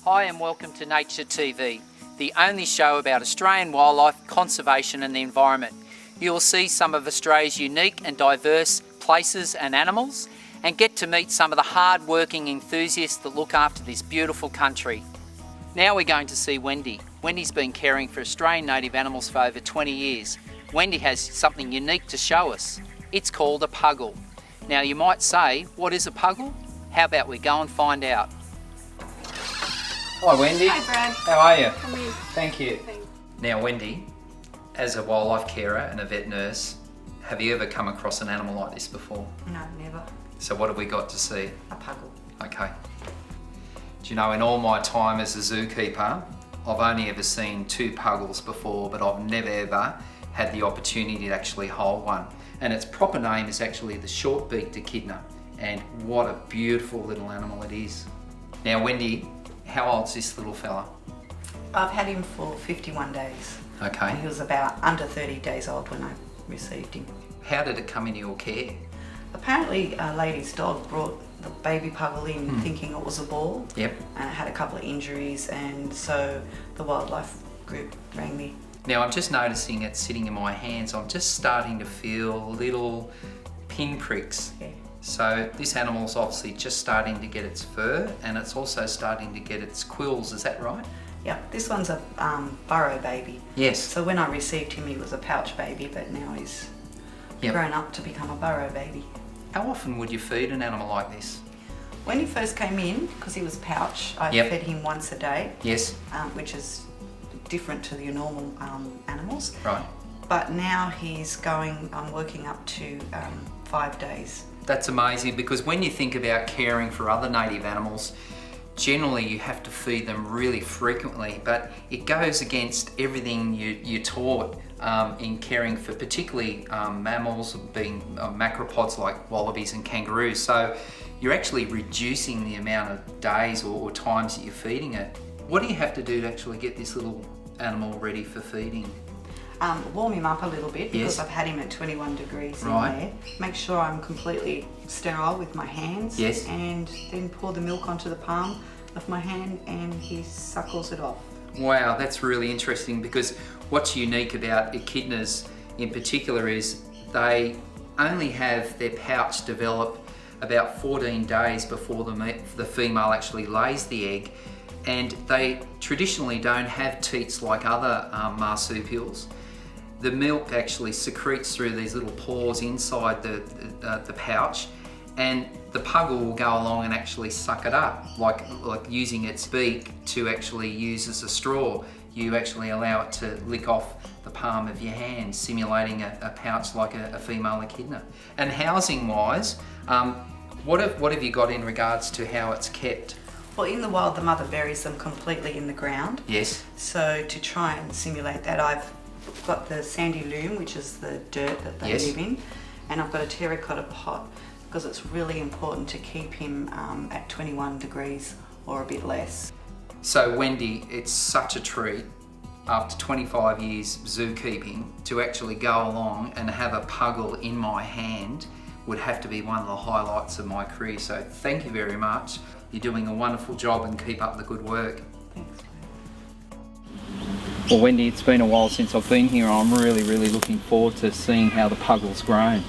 Hi and welcome to Nature TV, the only show about Australian wildlife, conservation and the environment. You will see some of Australia's unique and diverse places and animals and get to meet some of the hard-working enthusiasts that look after this beautiful country. Now we're going to see Wendy. Wendy's been caring for Australian native animals for over 20 years. Wendy has something unique to show us. It's called a Puggle. Now you might say, what is a Puggle? How about we go and find out? Hi Wendy. Hi Brad. How are you? How are you? Thank you. Thanks. Now Wendy, as a wildlife carer and a vet nurse, have you ever come across an animal like this before? No, never. So what have we got to see? A Puggle. Okay. Do you know, in all my time as a zookeeper, I've only ever seen 2 Puggles before, but I've never ever had the opportunity to actually hold one. And its proper name is actually the short-beaked echidna. And what a beautiful little animal it is. Now Wendy, how old's this little fella? I've had him for 51 days. Okay. He was about under 30 days old when I received him. How did it come into your care? Apparently a lady's dog brought the baby Puggle in thinking it was a ball. Yep. And it had a couple of injuries, and so the wildlife group rang me. Now I'm just noticing it sitting in my hands. I'm just starting to feel little pinpricks. Yeah. So this animal's obviously just starting to get its fur, and it's also starting to get its quills, is that right? Yep, this one's a burrow baby. Yes. So when I received him, he was a pouch baby, but now he's grown up to become a burrow baby. How often would you feed an animal like this? When he first came in, because he was pouch, I fed him once a day. Yes. Which is different to your normal animals. Right. But now I'm working up to 5 days. That's amazing, because when you think about caring for other native animals, generally you have to feed them really frequently, but it goes against everything you're taught in caring for particularly mammals, being macropods like wallabies and kangaroos. So you're actually reducing the amount of days or times that you're feeding it. What do you have to do to actually get this little animal ready for feeding? Warm him up a little bit, because Yes. I've had him at 21 degrees Right. in there. Make sure I'm completely sterile with my hands. Yes. And then pour the milk onto the palm of my hand and he suckles it off. Wow, that's really interesting, because what's unique about echidnas in particular is they only have their pouch develop about 14 days before the female actually lays the egg, and they traditionally don't have teats like other marsupials. The milk actually secretes through these little pores inside the pouch, and the Puggle will go along and actually suck it up, like using its beak to actually use as a straw. You actually allow it to lick off the palm of your hand, simulating a pouch like a female echidna. And housing wise, what have you got in regards to how it's kept? Well, in the wild, the mother buries them completely in the ground. Yes. So to try and simulate that, I've got the sandy loam, which is the dirt that they live in, and I've got a terracotta pot, because it's really important to keep him at 21 degrees or a bit less. So Wendy, it's such a treat after 25 years zookeeping to actually go along and have a Puggle in my hand. Would have to be one of the highlights of my career. So thank you very much. You're doing a wonderful job, and keep up the good work. Thanks. Well Wendy, it's been a while since I've been here. I'm really looking forward to seeing how the Puggle's grown.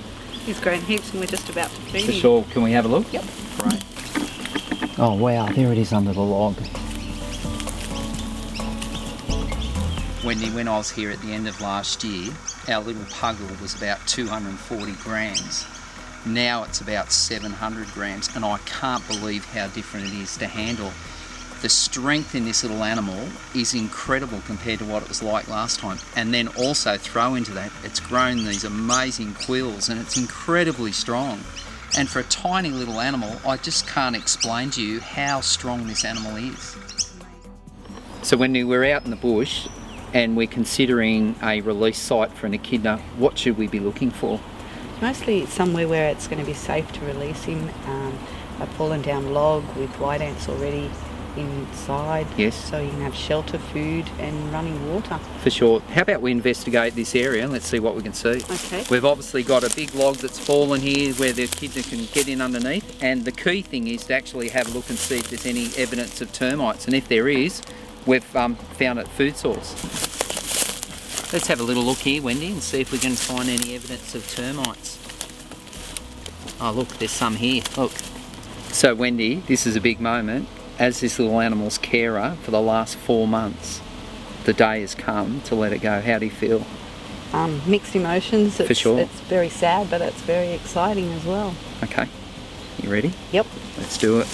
He's grown heaps and we're just about to feed For him. sure. Can we have a look? Yep. Great. Oh wow, there it is under the log. Wendy, when I was here at the end of last year, our little Puggle was about 240 grams. Now it's about 700 grams, and I can't believe how different it is to handle. The strength in this little animal is incredible compared to what it was like last time. And then also throw into that, it's grown these amazing quills, and it's incredibly strong. And for a tiny little animal, I just can't explain to you how strong this animal is. So when we're out in the bush and we're considering a release site for an echidna, what should we be looking for? Mostly somewhere where it's going to be safe to release him. A fallen down log with white ants already inside. Yes. So you can have shelter, food and running water. For sure. How about we investigate this area and let's see what we can see. Okay. We've obviously got a big log that's fallen here where the kids can get in underneath, and the key thing is to actually have a look and see if there's any evidence of termites, and if there is, we've found a food source. Let's have a little look here, Wendy, and see if we can find any evidence of termites. Oh look, there's some here, look. So Wendy, this is a big moment. As this little animal's carer for the last 4 months, the day has come to let it go. How do you feel? Mixed emotions. For sure. It's very sad, but it's very exciting as well. Okay, you ready? Yep. Let's do it.